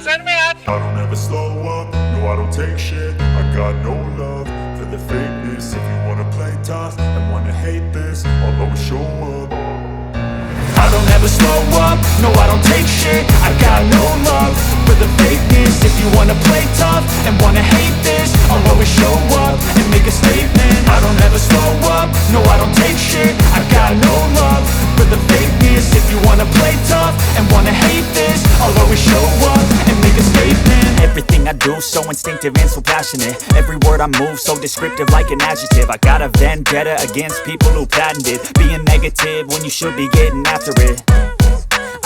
Sir में आज I don't ever slow up, no I don't take shit. I got no love for the fakeness. If you wanna play tough and wanna hate this, I'll always show up. I don't ever slow up, no I don't take shit. I got no love for the fakeness. If you wanna play tough and wanna hate this, I'll always show up and make a statement. I don't ever slow up, no I don't take shit. I got no love for the fakeness. If you wanna play tough and wanna hate this, I'll always show up and make a statement. Everything I do so instinctive and so passionate. Every word I move so descriptive like an adjective. I got a vendetta against people who patented being negative when you should be getting after it.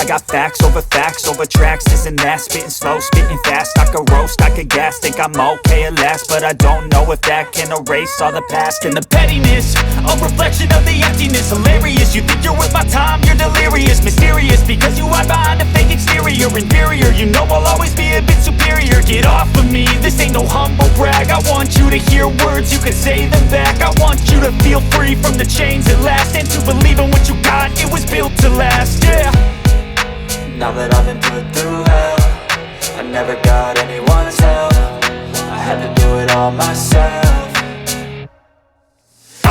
I got facts over tracks, this and that. Spitting slow, spitting fast. I could roast, I could gas. Think I'm okay at last, but I don't know if that can erase all the past. And the pettiness, a reflection of the emptiness. Hilarious, you think you're worth my time, you're delirious. Mysterious, because you hide behind a fake exterior. Inferior, you know I'll always be a bit superior. Get off of me, this ain't no humble brag. I want you to hear words, you can say them back. I want you to feel free from the chains at last, and to believe in what you got, it was built to last, yeah. Now that I've been put through hell, I never got anyone's help. I had to do it all myself.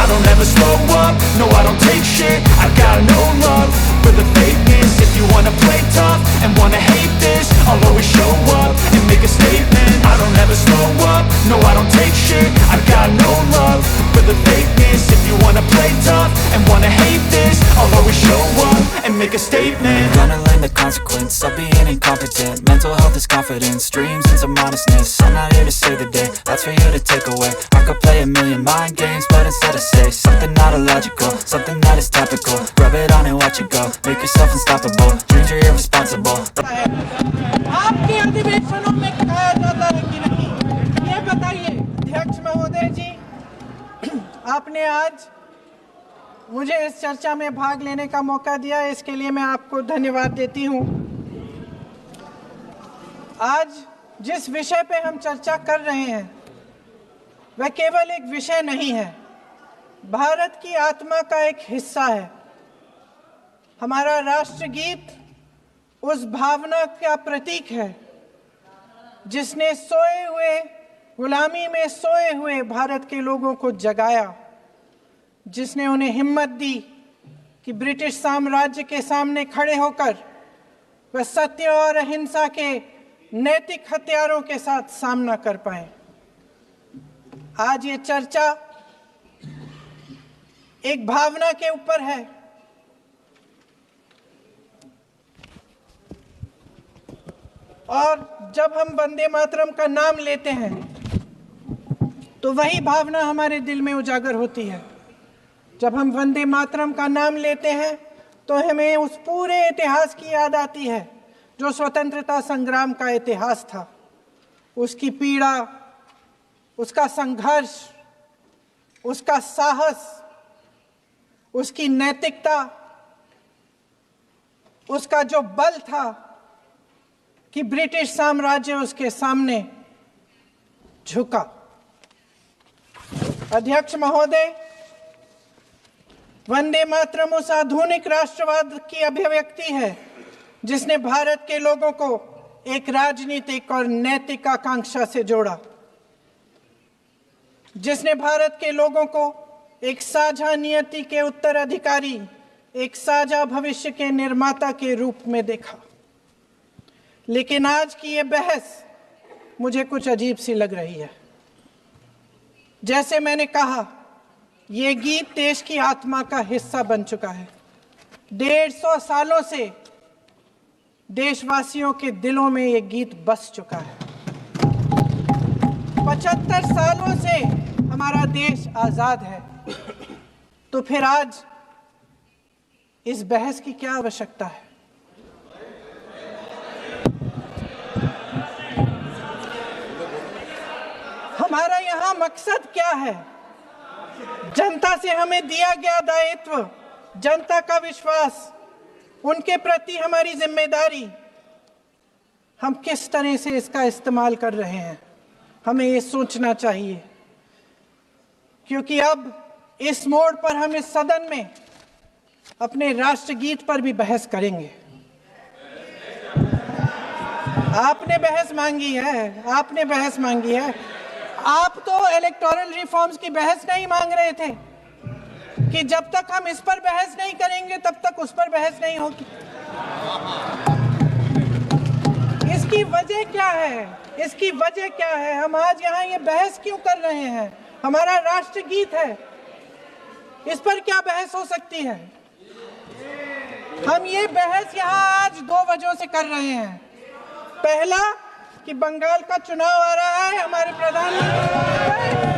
I don't ever slow up, no I don't take shit. I got no love for the fakeness. If you wanna play tough and wanna hate this, I'll always show up and make a statement. I don't ever slow up, no I don't take shit. I got no love for the fakeness. If you wanna play tough and wanna hate this, I'll always show up and make a statement. Gonna learn the consequence of being incompetent. Mental health is confidence, dreams and some honestness. I'm not here to save the day, that's for you to take away. I could play a million mind games, but instead I say something not illogical, something that is topical. Rub it on and watch it go, make yourself unstoppable. Dreams are irresponsible. आपके अधिवेशनों में खाया जाता है कि नहीं, ये बताइए अध्यक्ष महोदय जी। आपने आज मुझे इस चर्चा में भाग लेने का मौका दिया, इसके लिए मैं आपको धन्यवाद देती हूँ। आज जिस विषय पे हम चर्चा कर रहे हैं वह केवल एक विषय नहीं है, भारत की आत्मा का एक हिस्सा है। हमारा राष्ट्रगीत उस भावना का प्रतीक है जिसने सोए हुए, गुलामी में सोए हुए भारत के लोगों को जगाया, जिसने उन्हें हिम्मत दी कि ब्रिटिश साम्राज्य के सामने खड़े होकर वह सत्य और अहिंसा के नैतिक हथियारों के साथ सामना कर पाए। आज ये चर्चा एक भावना के ऊपर है, और जब हम वंदे मातरम का नाम लेते हैं तो वही भावना हमारे दिल में उजागर होती है। जब हम वंदे मातरम का नाम लेते हैं तो हमें उस पूरे इतिहास की याद आती है जो स्वतंत्रता संग्राम का इतिहास था, उसकी पीड़ा, उसका संघर्ष, उसका साहस, उसकी नैतिकता, उसका जो बल था कि ब्रिटिश साम्राज्य उसके सामने झुका। अध्यक्ष महोदय, वंदे मातरम उस आधुनिक राष्ट्रवाद की अभिव्यक्ति है जिसने भारत के लोगों को एक राजनीतिक और नैतिक आकांक्षा से जोड़ा, जिसने भारत के लोगों को एक साझा नियति के उत्तराधिकारी, एक साझा भविष्य के निर्माता के रूप में देखा। लेकिन आज की ये बहस मुझे कुछ अजीब सी लग रही है। जैसे मैंने कहा, ये गीत देश की आत्मा का हिस्सा बन चुका है। 150 सालों से देशवासियों के दिलों में ये गीत बस चुका है। 75 सालों से हमारा देश आजाद है, तो फिर आज इस बहस की क्या आवश्यकता है? हमारा यहाँ मकसद क्या है? जनता से हमें दिया गया दायित्व, जनता का विश्वास, उनके प्रति हमारी जिम्मेदारी, हम किस तरह से इसका इस्तेमाल कर रहे हैं, हमें ये सोचना चाहिए। क्योंकि अब इस मोड़ पर हम इस सदन में अपने राष्ट्रगीत पर भी बहस करेंगे। आपने बहस मांगी है, आपने बहस मांगी है। आप तो इलेक्टोरल रिफॉर्म्स की बहस नहीं मांग रहे थे कि जब तक हम इस पर बहस नहीं करेंगे तब तक उस पर बहस नहीं होगी। इसकी वजह क्या है? इसकी वजह क्या है? हम आज यहाँ ये बहस क्यों कर रहे हैं? हमारा राष्ट्रगीत है, इस पर क्या बहस हो सकती है? हम ये बहस यहाँ आज दो वजहों से कर रहे हैं। पहला कि बंगाल का चुनाव आ रहा है, हमारे प्रधानमंत्री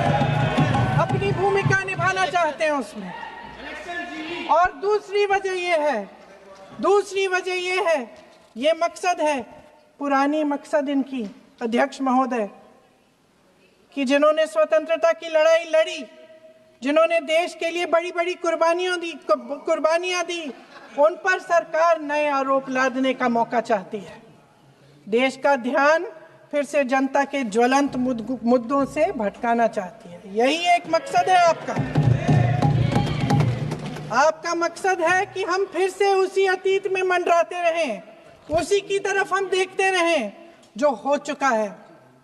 अपनी भूमिका निभाना चाहते हैं उसमें। और दूसरी वजह ये है, ये मकसद है, पुरानी मकसद इनकी अध्यक्ष महोदय, कि जिन्होंने स्वतंत्रता की लड़ाई लड़ी, जिन्होंने देश के लिए बड़ी बड़ी कुर्बानियां दी, उन पर सरकार नए आरोप लादने का मौका चाहती है। देश का ध्यान फिर से जनता के ज्वलंत मुद्दों से भटकाना चाहती है। यही एक मकसद है आपका मकसद है कि हम फिर से उसी अतीत में मंडराते रहें, उसी की तरफ हम देखते रहें जो हो चुका है,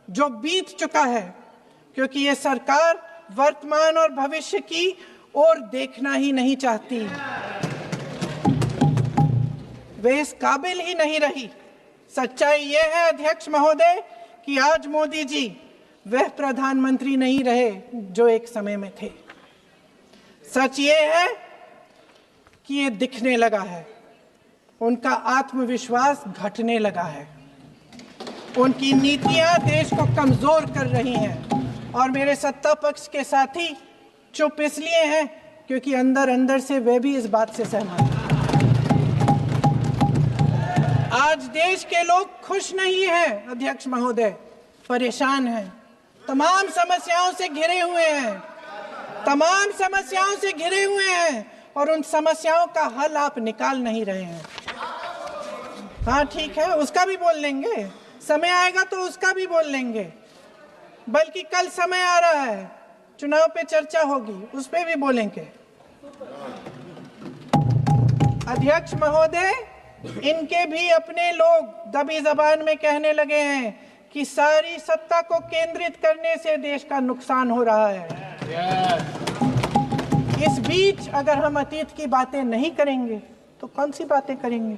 जो बीत चुका है, क्योंकि ये सरकार वर्तमान और भविष्य की ओर देखना ही नहीं चाहती। वे इस काबिल ही नहीं रही। सच्चाई ये है अध्यक्ष महोदय कि आज मोदी जी वह प्रधानमंत्री नहीं रहे जो एक समय में थे। सच ये है कि ये दिखने लगा है, उनका आत्मविश्वास घटने लगा है, उनकी नीतियां देश को कमजोर कर रही हैं। और मेरे सत्ता पक्ष के साथी चुप इसलिए हैं क्योंकि अंदर अंदर से वे भी इस बात से सहमत हैं। आज देश के लोग खुश नहीं हैं अध्यक्ष महोदय, परेशान हैं, तमाम समस्याओं से घिरे हुए हैं, और उन समस्याओं का हल आप निकाल नहीं रहे हैं। हाँ ठीक है, उसका भी बोल लेंगे, समय आएगा तो उसका भी बोल लेंगे, बल्कि कल समय आ रहा है, चुनाव पे चर्चा होगी, उस पे भी बोलेंगे। अध्यक्ष महोदय, इनके भी अपने लोग दबी जबान में कहने लगे हैं कि सारी सत्ता को केंद्रित करने से देश का नुकसान हो रहा है। इस बीच अगर हम अतीत की बातें नहीं करेंगे तो कौन सी बातें करेंगे?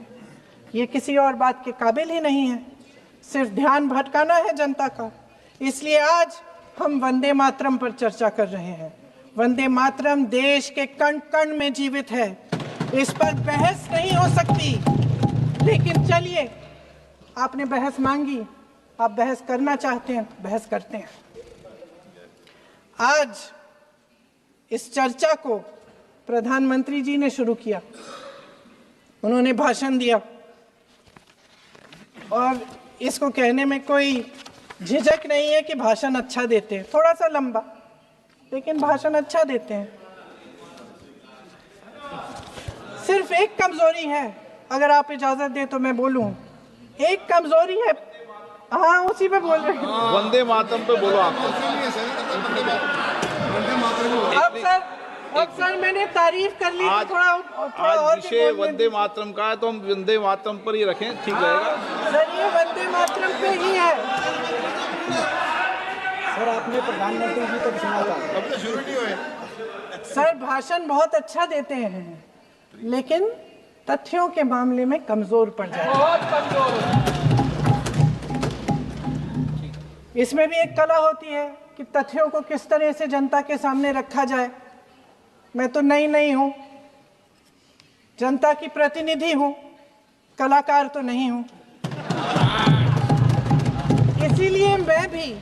ये किसी और बात के काबिल ही नहीं है, सिर्फ ध्यान भटकाना है जनता का। इसलिए आज हम वंदे मातरम पर चर्चा कर रहे हैं। वंदे मातरम देश के कण कण में जीवित है, इस पर बहस नहीं हो सकती। लेकिन चलिए, आपने बहस मांगी, आप बहस करना चाहते हैं, बहस करते हैं। आज इस चर्चा को प्रधानमंत्री जी ने शुरू किया, उन्होंने भाषण दिया, और इसको कहने में कोई झिझक नहीं है कि भाषण अच्छा देते हैं, थोड़ा सा लंबा, लेकिन भाषण अच्छा देते हैं। सिर्फ एक कमजोरी है, अगर आप इजाजत दे तो मैं बोलूं, एक कमजोरी है। हाँ, उसी पे बोल रहे हैं, वंदे मातरम पे बोलो आप। अब सर मैंने तारीफ कर ली, थोड़ा और विषय वंदे मातरम का है तो हम वंदे मातरम पर ही रखें, ठीक रहेगा। सर ये वंदे मातरम पे ही है। सर आपने प्रधानमंत्री जी को सुना था, अब तो शुरू नहीं हुए। सर भाषण बहुत अच्छा देते हैं, लेकिन तथ्यों के मामले में कमजोर पड़ जाते हैं, बहुत कमजोर। इसमें भी एक कला होती है कि तथ्यों को किस तरह से जनता के सामने रखा जाए। मैं तो नहीं हूं, जनता की प्रतिनिधि हूं, कलाकार तो नहीं हूं। इसीलिए मैं भी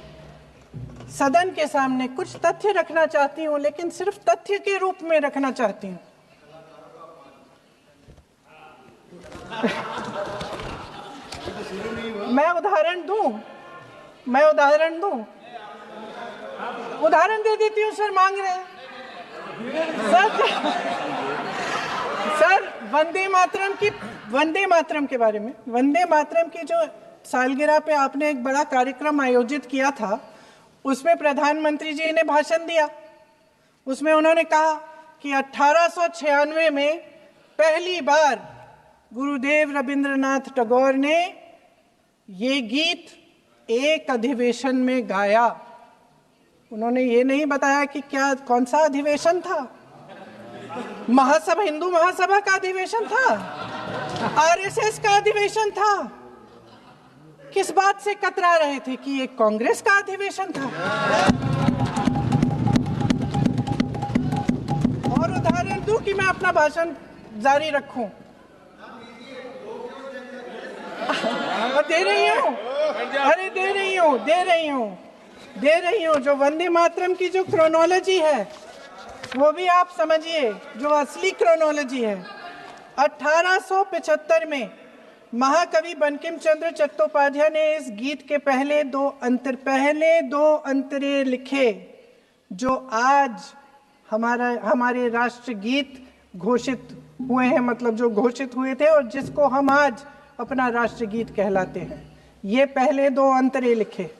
सदन के सामने कुछ तथ्य रखना चाहती हूं, लेकिन सिर्फ तथ्य के रूप में रखना चाहती हूं। मैं उदाहरण दे देती हूँ। सर मांग रहे हैं सर वंदे मातरम के बारे में, वंदे मातरम की जो सालगिरह पे आपने एक बड़ा कार्यक्रम आयोजित किया था, उसमें प्रधानमंत्री जी ने भाषण दिया। उसमें उन्होंने कहा कि 1896 में पहली बार गुरुदेव रविंद्रनाथ टैगोर ने ये गीत एक अधिवेशन में गाया। उन्होंने ये नहीं बताया कि क्या कौन सा अधिवेशन था। महासभा, हिंदू महासभा का अधिवेशन था, आरएसएस का अधिवेशन था। किस बात से कतरा रहे थे कि ये कांग्रेस का अधिवेशन था। और उदाहरण दूं कि मैं अपना भाषण जारी रखूं। दे रही हूं। जो वंदे मातरम की जो क्रोनोलॉजी है वो भी आप समझिए, जो असली क्रोनोलॉजी है। 1875 में महाकवि बंकिम चंद्र चट्टोपाध्याय ने इस गीत के पहले दो अंतरे लिखे, जो आज हमारे राष्ट्रगीत घोषित हुए हैं, मतलब जो घोषित हुए थे और जिसको हम आज अपना राष्ट्रगीत कहलाते हैं। ये पहले दो अंतरे लिखे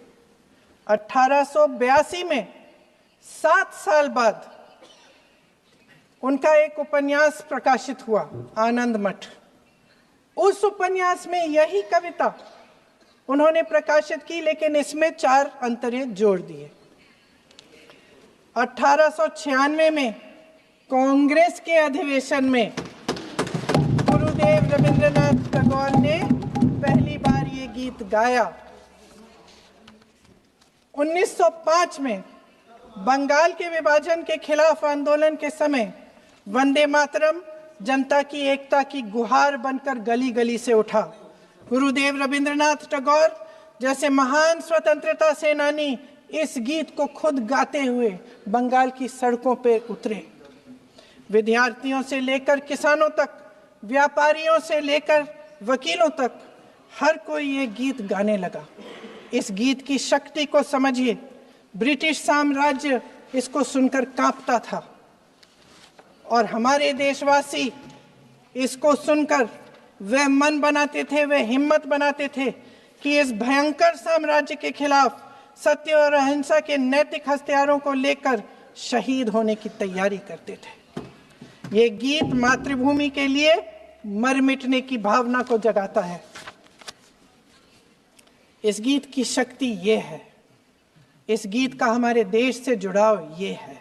1882 में। 7 साल बाद उनका एक उपन्यास प्रकाशित हुआ, आनंद मठ। उस उपन्यास में यही कविता उन्होंने प्रकाशित की, लेकिन इसमें 4 अंतरे जोड़ दिए। 1896 में कांग्रेस के अधिवेशन में गुरुदेव रविंद्रनाथ टैगोर ने पहली बार ये गीत गाया। 1905 में बंगाल के विभाजन के खिलाफ आंदोलन के समय वंदे मातरम जनता की एकता की गुहार बनकर गली गली से उठा। गुरुदेव रविंद्रनाथ टैगोर जैसे महान स्वतंत्रता सेनानी इस गीत को खुद गाते हुए बंगाल की सड़कों पर उतरे। विद्यार्थियों से लेकर किसानों तक, व्यापारियों से लेकर वकीलों तक, हर कोई ये गीत गाने लगा। इस गीत की शक्ति को समझिए। ब्रिटिश साम्राज्य इसको सुनकर कांपता था और हमारे देशवासी इसको सुनकर वह मन बनाते थे, वह हिम्मत बनाते थे कि इस भयंकर साम्राज्य के खिलाफ सत्य और अहिंसा के नैतिक हथियारों को लेकर शहीद होने की तैयारी करते थे। ये गीत मातृभूमि के लिए मर मिटने की भावना को जगाता है। इस गीत की शक्ति ये है, इस गीत का हमारे देश से जुड़ाव ये है।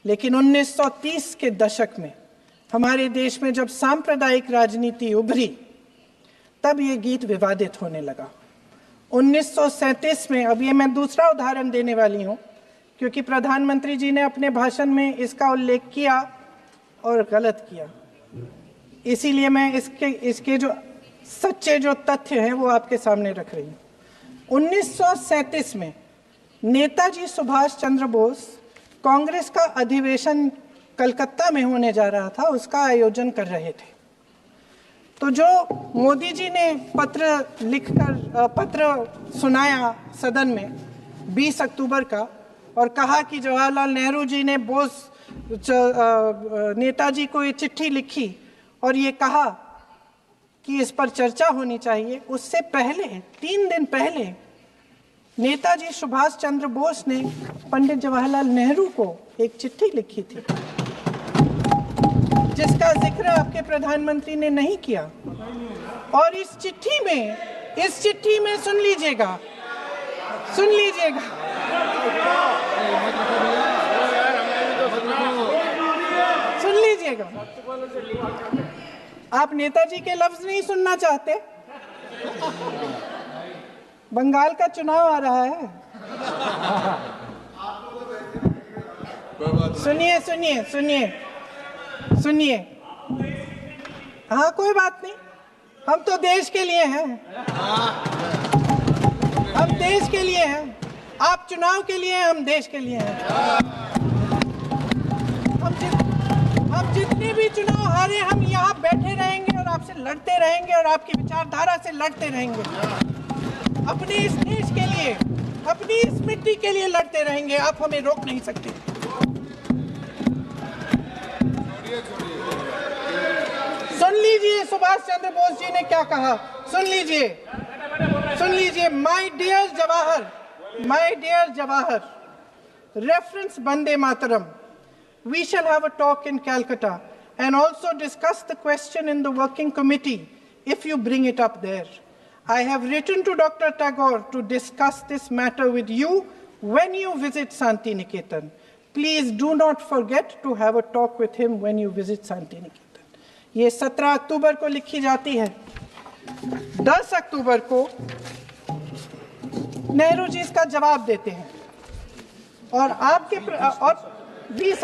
लेकिन 1930 के दशक में हमारे देश में जब सांप्रदायिक राजनीति उभरी, तब ये गीत विवादित होने लगा। 1937 में, अब ये मैं दूसरा उदाहरण देने वाली हूँ, क्योंकि प्रधानमंत्री जी ने अपने भाषण में इसका उल्लेख किया और गलत किया, इसीलिए मैं इसके जो सच्चे जो तथ्य हैं वो आपके सामने रख रही हूँ। 1937 में नेताजी सुभाष चंद्र बोस कांग्रेस का अधिवेशन कलकत्ता में होने जा रहा था, उसका आयोजन कर रहे थे। तो जो मोदी जी ने पत्र सुनाया सदन में 20 अक्टूबर का, और कहा कि जवाहरलाल नेहरू जी ने नेताजी को ये चिट्ठी लिखी और ये कहा कि इस पर चर्चा होनी चाहिए। उससे पहले 3 दिन पहले नेताजी सुभाष चंद्र बोस ने पंडित जवाहरलाल नेहरू को एक चिट्ठी लिखी थी, जिसका जिक्र आपके प्रधानमंत्री ने नहीं किया। और इस चिट्ठी में सुन लीजिएगा, आप नेताजी के लफ्ज नहीं सुनना चाहते? बंगाल का चुनाव आ रहा है। सुनिए। हाँ, कोई बात नहीं, हम तो देश के लिए हैं। हम देश के लिए हैं। आप चुनाव के लिए हैं, हम देश के लिए हैं। हम जितने भी चुनाव हारे, हम यहाँ बैठे रहेंगे और आपसे लड़ते रहेंगे और आपकी विचारधारा से लड़ते रहेंगे। अपने इस देश के लिए, अपनी इस मिट्टी के लिए लड़ते रहेंगे। आप हमें रोक नहीं सकते। सुन लीजिए सुभाष चंद्र बोस जी ने क्या कहा। सुन लीजिए। My dear Jawahar, reference Vande Mataram, we shall have a talk in Calcutta and also discuss the question in the working committee if you bring it up there. I have written to Dr. Tagore to discuss this matter with you when you visit Santi Niketan. Please do not forget to have a talk with him when you visit Santi Niketan. ये 17 अक्टूबर को लिखी जाती है। 10 अक्टूबर को नेहरू जी इसका जवाब देते हैं और आपके और 20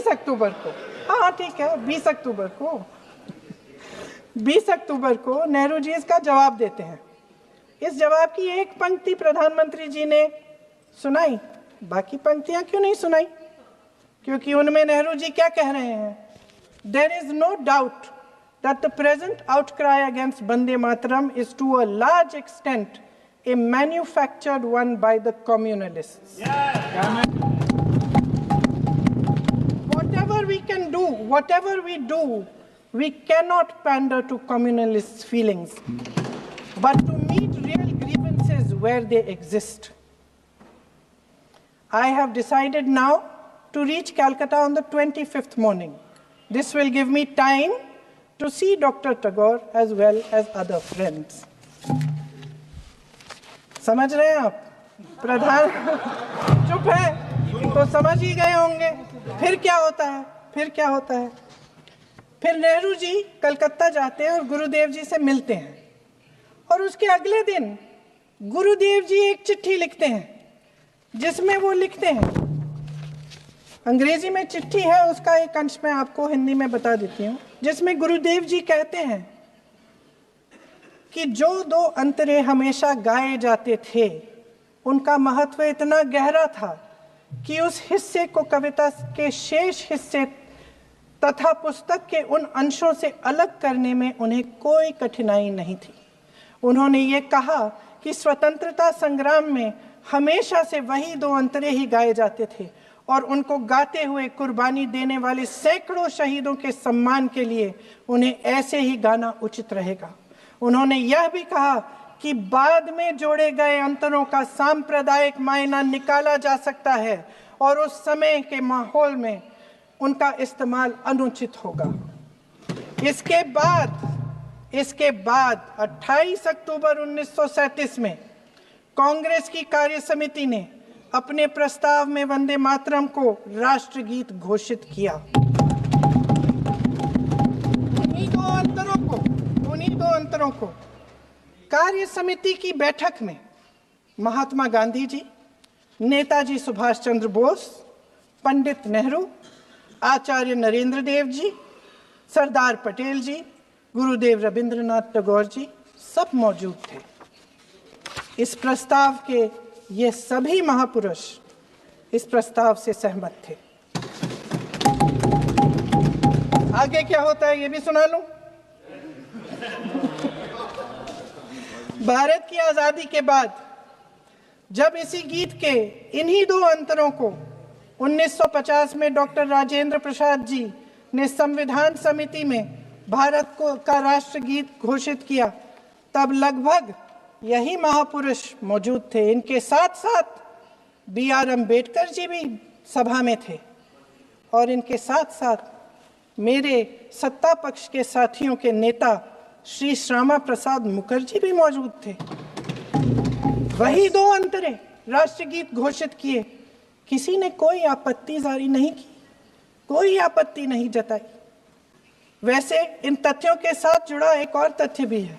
अक्टूबर को, हाँ ठीक है, 20 अक्टूबर को नेहरू जी इसका जवाब देते हैं। इस जवाब की एक पंक्ति प्रधानमंत्री जी ने सुनाई, बाकी पंक्तियां क्यों नहीं सुनाई? क्योंकि उनमें नेहरू जी क्या कह रहे हैं? There is no doubt that the present outcry against Vande Mataram is to a large extent a manufactured one by the communalists. Whatever we can do, whatever we do, we cannot pander to communalists' feelings, but to meet real grievances where they exist. I have decided now to reach Calcutta on the 25th morning. This will give me time to see Dr. Tagore as well as other friends. समझ रहे हैं आप? प्रधान चुप है तो समझ ही गए होंगे। फिर क्या होता है? फिर नेहरू जी कलकत्ता जाते हैं और गुरुदेव जी से मिलते हैं और उसके अगले दिन गुरुदेव जी एक चिट्ठी लिखते हैं जिसमें वो लिखते हैं, अंग्रेजी में चिट्ठी है, उसका एक अंश मैं आपको हिंदी में बता देती हूँ, जिसमें गुरुदेव जी कहते हैं कि जो 2 अंतरे हमेशा गाए जाते थे उनका महत्व इतना गहरा था कि उस हिस्से को कविता के शेष हिस्से तथा पुस्तक के उन अंशों से अलग करने में उन्हें कोई कठिनाई नहीं थी। उन्होंने ये कहा कि स्वतंत्रता संग्राम में हमेशा से वही 2 अंतरे ही गाए जाते थे और उनको गाते हुए कुर्बानी देने वाले सैकड़ों शहीदों के सम्मान के लिए उन्हें ऐसे ही गाना उचित रहेगा। उन्होंने यह भी कहा कि बाद में जोड़े गए अंतरों का सांप्रदायिक मायना निकाला जा सकता है और उस समय के माहौल में उनका इस्तेमाल अनुचित होगा। इसके बाद 28 अक्टूबर 1937 में कांग्रेस की कार्य समिति ने अपने प्रस्ताव में वंदे मातरम को राष्ट्रगीत घोषित किया। उन्हीं दो अंतरों को कार्य समिति की बैठक में महात्मा गांधी जी, नेताजी सुभाष चंद्र बोस, पंडित नेहरू, आचार्य नरेंद्र देव जी, सरदार पटेल जी, गुरुदेव रविंद्रनाथ टैगोर जी सब मौजूद थे। इस प्रस्ताव के ये सभी महापुरुष इस प्रस्ताव से सहमत थे। आगे क्या होता है ये भी सुना लूं। भारत की आजादी के बाद जब इसी गीत के इन्हीं 2 अंतरों को 1950 में डॉक्टर राजेंद्र प्रसाद जी ने संविधान समिति में भारत का राष्ट्रगीत घोषित किया, तब लगभग यही महापुरुष मौजूद थे। इनके साथ साथ B.R. अम्बेडकर जी भी सभा में थे और इनके साथ साथ मेरे सत्ता पक्ष के साथियों के नेता श्री श्यामा प्रसाद मुखर्जी भी मौजूद थे। वही 2 अंतरे राष्ट्रगीत घोषित किए, किसी ने कोई आपत्ति जारी नहीं की, कोई आपत्ति नहीं जताई। वैसे इन तथ्यों के साथ जुड़ा एक और तथ्य भी है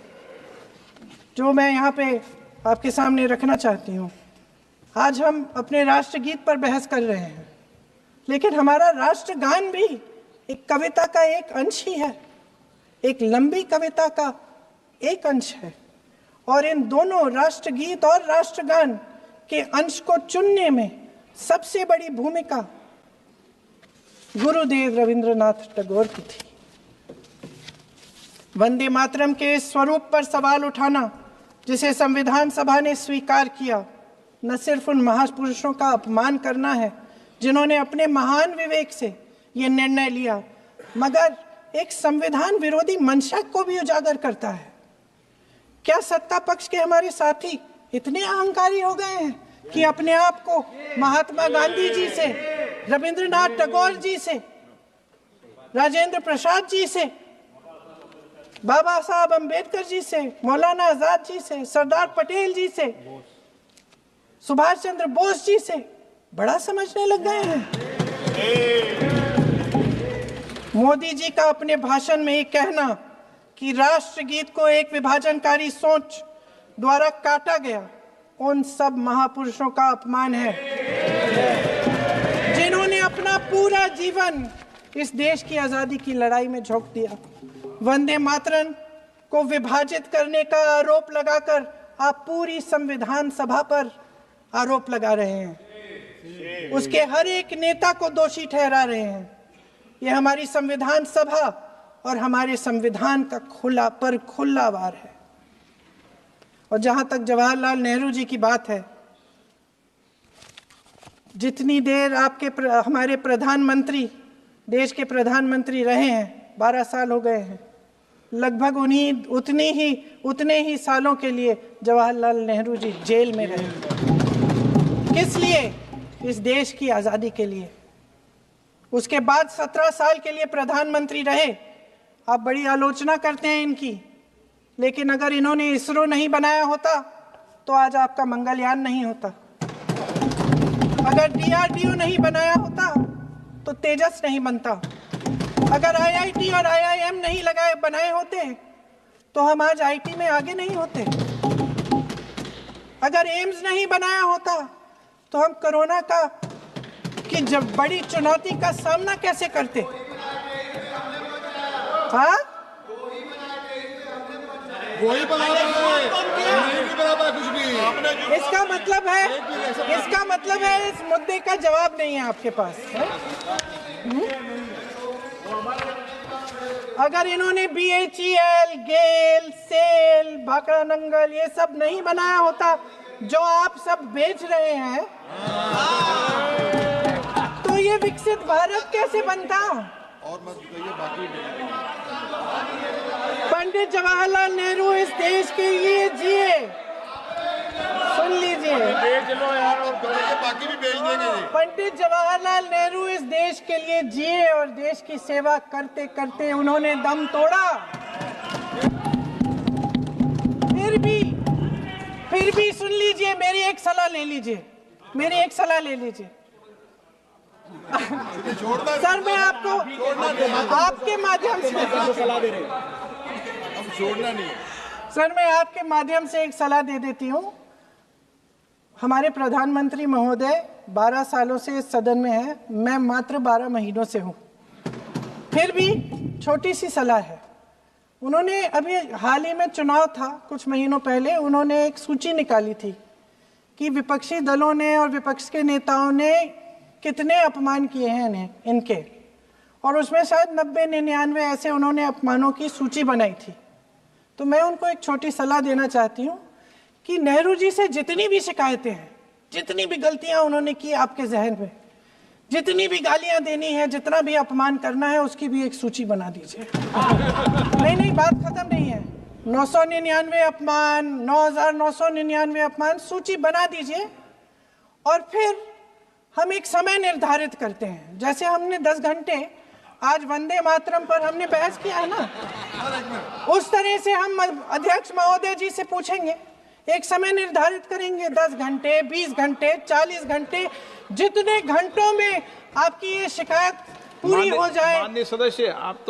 जो मैं यहाँ पे आपके सामने रखना चाहती हूँ। आज हम अपने राष्ट्रगीत पर बहस कर रहे हैं, लेकिन हमारा राष्ट्रगान भी एक कविता का एक अंश ही है, एक लंबी कविता का एक अंश है। और इन दोनों राष्ट्रगीत और राष्ट्रगान के अंश को चुनने में सबसे बड़ी भूमिका गुरुदेव रविंद्रनाथ टैगोर की थी। वंदे मातरम के स्वरूप पर सवाल उठाना, जिसे संविधान सभा ने स्वीकार किया, न सिर्फ उन महापुरुषों का अपमान करना है जिन्होंने अपने महान विवेक से ये निर्णय लिया, मगर एक संविधान विरोधी मंशा को भी उजागर करता है। क्या सत्ता पक्ष के हमारे साथी इतने अहंकारी हो गए हैं कि अपने आप को महात्मा गांधी जी से, रविंद्रनाथ टैगोर जी से, राजेंद्र प्रसाद जी से बाबा साहब अंबेडकर जी से, मौलाना आजाद जी से, सरदार पटेल जी से, सुभाष चंद्र बोस जी से बड़ा समझने लग गए हैं। मोदी जी का अपने भाषण में ये कहना कि राष्ट्रगीत को एक विभाजनकारी सोच द्वारा काटा गया, उन सब महापुरुषों का अपमान है जिन्होंने अपना पूरा जीवन इस देश की आजादी की लड़ाई में झोंक दिया। वंदे मातरम को विभाजित करने का आरोप लगाकर आप पूरी संविधान सभा पर आरोप लगा रहे हैं, उसके हर एक नेता को दोषी ठहरा रहे हैं। यह हमारी संविधान सभा और हमारे संविधान का खुला वार है। और जहां तक जवाहरलाल नेहरू जी की बात है, जितनी देर हमारे प्रधानमंत्री देश के प्रधानमंत्री रहे हैं, 12 साल हो गए हैं, लगभग उतने ही सालों के लिए जवाहरलाल नेहरू जी जेल में रहे। किस लिए? इस देश की आज़ादी के लिए। उसके बाद 17 साल के लिए प्रधानमंत्री रहे। आप बड़ी आलोचना करते हैं इनकी, लेकिन अगर इन्होंने इसरो नहीं बनाया होता तो आज आपका मंगलयान नहीं होता। अगर DRDO नहीं बनाया होता तो तेजस नहीं बनता। अगर IIT और IIM नहीं बनाए होते तो हम आज IT में आगे नहीं होते। अगर एम्स नहीं बनाया होता तो हम कोरोना की जब बड़ी चुनौती का सामना कैसे करते? हाँ, वही बना रहा है कुछ भी। इसका मतलब है इस मुद्दे का जवाब नहीं है आपके पास है? अगर इन्होंने BHEL, गेल, सेल, भाखड़ा नंगल ये सब नहीं बनाया होता जो आप सब बेच रहे हैं, तो ये विकसित भारत कैसे बनता? और मत कहिए बाकी। पंडित जवाहरलाल नेहरू इस देश के लिए जिए। सुन लीजिए, बेच लो यार, और बाकी भी बेच देंगे। पंडित जवाहरलाल नेहरू इस देश के लिए जिए और देश की सेवा करते करते उन्होंने दम तोड़ा। फिर भी सुन लीजिए, मेरी एक सलाह ले लीजिए। सर, मैं आपको आपके माध्यम से सलाह दे रहे हैं, हम छोड़ना नहीं। सर, मैं आपके माध्यम से एक सलाह दे देती हूँ। हमारे प्रधानमंत्री महोदय 12 सालों से इस सदन में हैं, मैं मात्र 12 महीनों से हूँ। फिर भी छोटी सी सलाह है। उन्होंने अभी हाल ही में चुनाव था, कुछ महीनों पहले उन्होंने एक सूची निकाली थी कि विपक्षी दलों ने और विपक्ष के नेताओं ने कितने अपमान किए हैं इनके, और उसमें शायद 90-99 ऐसे उन्होंने अपमानों की सूची बनाई थी। तो मैं उनको एक छोटी सलाह देना चाहती हूँ कि नेहरू जी से जितनी भी शिकायतें हैं, जितनी भी गलतियां उन्होंने की आपके जहन में, जितनी भी गालियां देनी है, जितना भी अपमान करना है, उसकी भी एक सूची बना दीजिए। नहीं, बात खत्म नहीं है। 999 अपमान, 9999 अपमान, सूची बना दीजिए। और फिर हम एक समय निर्धारित करते हैं, जैसे हमने 10 घंटे आज वंदे मातरम पर हमने बहस किया है ना, उस तरह से हम अध्यक्ष महोदय जी से पूछेंगे, एक समय निर्धारित करेंगे, 10 घंटे, 20 घंटे, 40 घंटे, जितने घंटों में आपकी ये शिकायत पूरी हो जाए, माननीय सदस्य, आप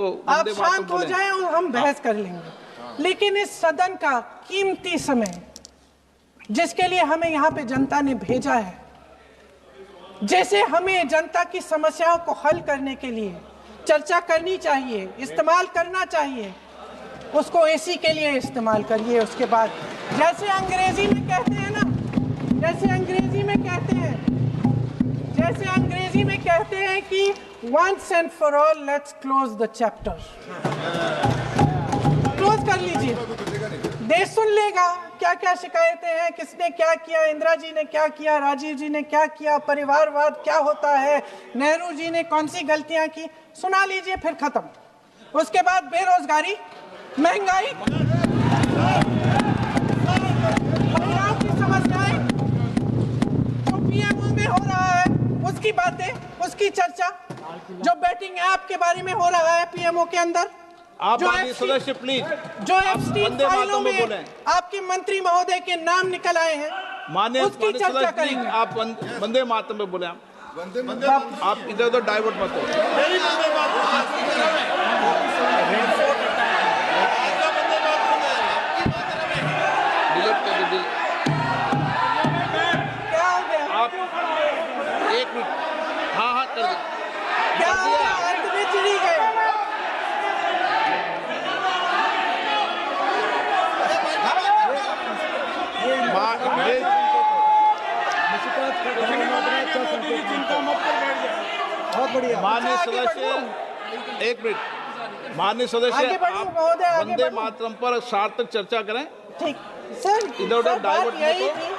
शांत हो जाएं और हम बहस कर लेंगे। लेकिन इस सदन का कीमती समय, जिसके लिए हमें यहाँ पे जनता ने भेजा है, जैसे हमें जनता की समस्याओं को हल करने के लिए चर्चा करनी चाहिए, इस्तेमाल करना चाहिए, उसको इसी के लिए इस्तेमाल करिए। उसके बाद जैसे अंग्रेजी में कहते हैं कि once and for all let's close the chapter, close कर लीजिए। देश सुन लेगा क्या क्या शिकायतें हैं, किसने क्या किया, इंदिरा जी ने क्या किया, राजीव जी ने क्या किया, परिवारवाद क्या होता है, नेहरू जी ने कौन सी गलतियां की, सुना लीजिए, फिर खत्म। उसके बाद बेरोजगारी, महंगाई, महिलाओं की समस्याएं, जो पीएमओ में हो रहा है उसकी बातें, उसकी चर्चा, जो बैटिंग ऐप के बारे में हो रहा है पीएमओ के अंदर, आप जो माननीय एफसी सदस्य प्लीज जो एफस्टीन वंदे फाइलों मातरम में में बोलें। आपके मंत्री महोदय के नाम निकल आए हैं, माननीय उसकी चर्चा सदस्य प्लीज करेंगे। आप वंदे मातरम में बोले। आप इधर उधर डाइवर्ट मत हो। डिलीट कर दीजिए। क्या हो गया? आप एक मिनट, हाँ हाँ कर दीजिए। क्या हो गया? अंत में चिड़ी गए। बहुत बढ़िया। माननीय अच्छा, आगे सदस्य एक मिनट, माननीय सदस्य आगे बढ़ो आप महोदय, आगे वंदे बढ़ो। मातरम पर सार्थक चर्चा करें। ठीक सर, इधर उधर सर, बात डाइवर्ट मत यही हो। थी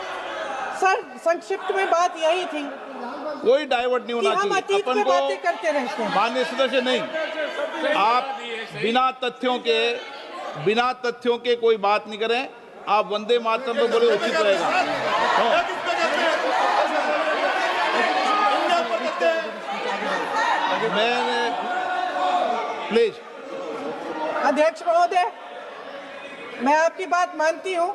सर, संक्षिप्त में बात यही थी कोई डाइवर्ट नहीं कि होना हम चाहिए अतीत अपन में को। बातें करते रहते हैं। माननीय सदस्य नहीं, आप बिना तथ्यों के कोई बात नहीं करें। आप वंदे मातरम पे बोले उचित रहेगा। मैंने प्लीज अध्यक्ष महोदय, मैं आपकी बात मानती हूं,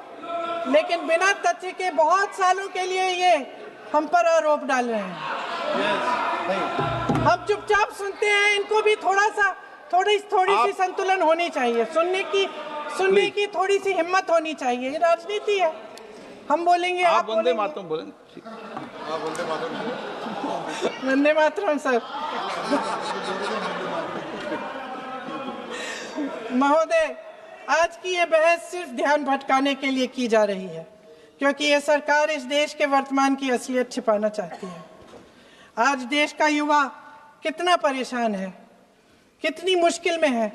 लेकिन बिना तथ्य के बहुत सालों के लिए ये हम पर आरोप डाल रहे हैं। हम चुपचाप सुनते हैं, इनको भी थोड़ी सी संतुलन होनी चाहिए। सुनने की थोड़ी सी हिम्मत होनी चाहिए। ये राजनीति है, हम बोलेंगे, आप आप वंदे बोलेंगे। मातरम बोलें। ठीक। वंदे मातरम सर। महोदय, आज की ये बहस सिर्फ ध्यान भटकाने के लिए की जा रही है, क्योंकि ये सरकार इस देश के वर्तमान की असलियत छिपाना चाहती है। आज देश का युवा कितना परेशान है, कितनी मुश्किल में है।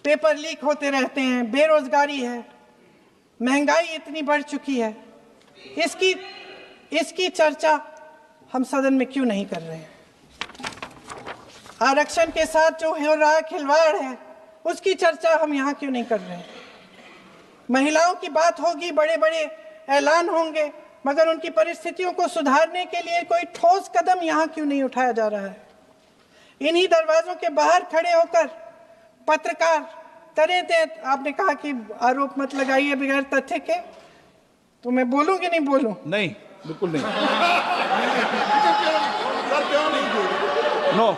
पेपर लीक होते रहते हैं, बेरोजगारी है, महंगाई इतनी बढ़ चुकी है। इसकी चर्चा हम सदन में क्यों नहीं कर रहे हैं? आरक्षण के साथ जो हो रहा खिलवाड़ है, उसकी चर्चा हम यहाँ क्यों नहीं कर रहे हैं? महिलाओं की बात होगी, बड़े बड़े ऐलान होंगे, मगर उनकी परिस्थितियों को सुधारने के लिए कोई ठोस कदम यहाँ क्यों नहीं उठाया जा रहा है? इन्हीं दरवाजों के बाहर खड़े होकर पत्रकार तरह आपने कहा कि आरोप मत लगाइए बगैर तथ्य के, तो मैं बोलूं कि नहीं बोलूं? नहीं, बिल्कुल नहीं। नो,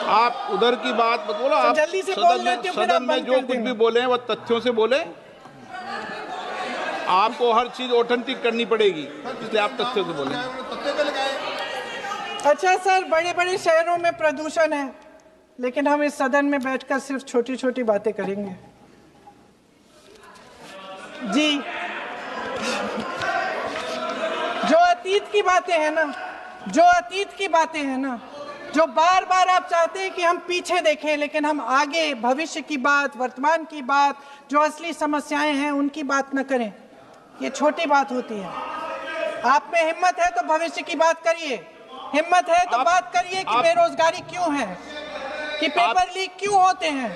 आप उधर की बात मत बोलो। आप जल्दी से बोल लेते हो, फिर आप सदन में बंद जो कर कुछ देना। भी बोले हैं वो तथ्यों से बोले। आपको हर चीज ऑथेंटिक करनी पड़ेगी, इसलिए आप तथ्यों से बोले। अच्छा सर, बड़े बड़े शहरों में प्रदूषण है, लेकिन हम इस सदन में बैठकर सिर्फ छोटी छोटी बातें करेंगे। जी, जो अतीत की बातें हैं ना, जो बार बार आप चाहते हैं कि हम पीछे देखें, लेकिन हम आगे भविष्य की बात, वर्तमान की बात, जो असली समस्याएं हैं उनकी बात न करें, ये छोटी बात होती है। आप में हिम्मत है तो भविष्य की बात करिए, हिम्मत है तो बात करिए कि बेरोजगारी क्यों है, कि पेपर लीक क्यों होते हैं।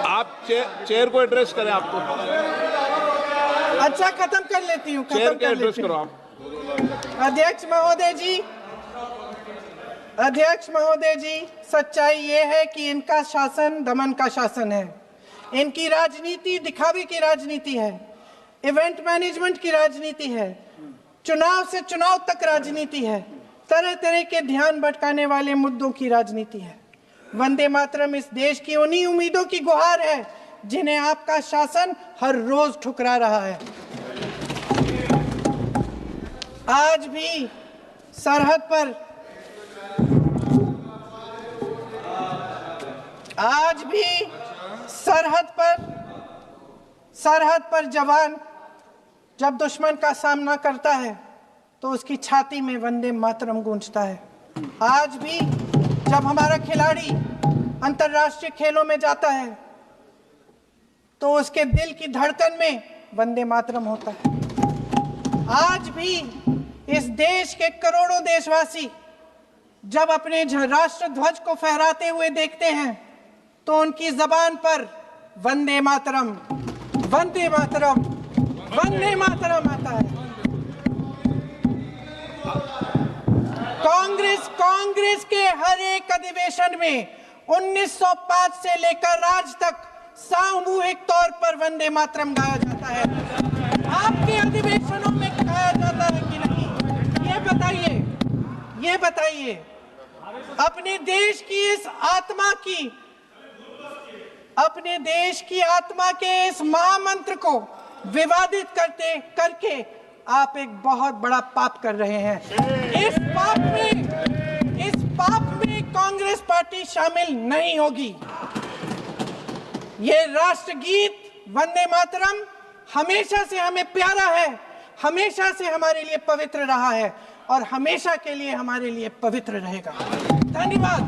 आप चेयर को एड्रेस करें। आपको अच्छा, खत्म कर लेती हूँ, चेयर के एड्रेस करो आप। अध्यक्ष महोदय जी, सच्चाई ये है कि इनका शासन दमन का शासन है। इनकी राजनीति दिखावे की राजनीति है, इवेंट मैनेजमेंट की राजनीति है, चुनाव से चुनाव तक राजनीति है, तरह तरह के ध्यान भटकाने वाले मुद्दों की राजनीति है। वंदे मातरम इस देश की उन्हीं उम्मीदों की गुहार है जिन्हें आपका शासन हर रोज ठुकरा रहा है। आज भी सरहद पर जवान जब दुश्मन का सामना करता है तो उसकी छाती में वंदे मातरम गूंजता है। आज भी जब हमारा खिलाड़ी अंतर्राष्ट्रीय खेलों में जाता है तो उसके दिल की धड़कन में वंदे मातरम होता है। आज भी इस देश के करोड़ों देशवासी जब अपने राष्ट्र ध्वज को फहराते हुए देखते हैं तो उनकी जबान पर वंदे मातरम, वंदे मातरम, वंदे मातरम आता है। कांग्रेस के हर एक अधिवेशन में 1905 से लेकर आज तक सामूहिक तौर पर वंदे मातरम गाया जाता है। आपके अधिवेशनों में गाया जाता है कि नहीं, ये बताइए। अपने देश की आत्मा के इस महामंत्र को विवादित करके आप एक बहुत बड़ा पाप कर रहे हैं। इस पाप में कांग्रेस पार्टी शामिल नहीं होगी। ये राष्ट्रगीत वंदे मातरम हमेशा से हमें प्यारा है, हमेशा से हमारे लिए पवित्र रहा है और हमेशा के लिए हमारे लिए पवित्र रहेगा। धन्यवाद।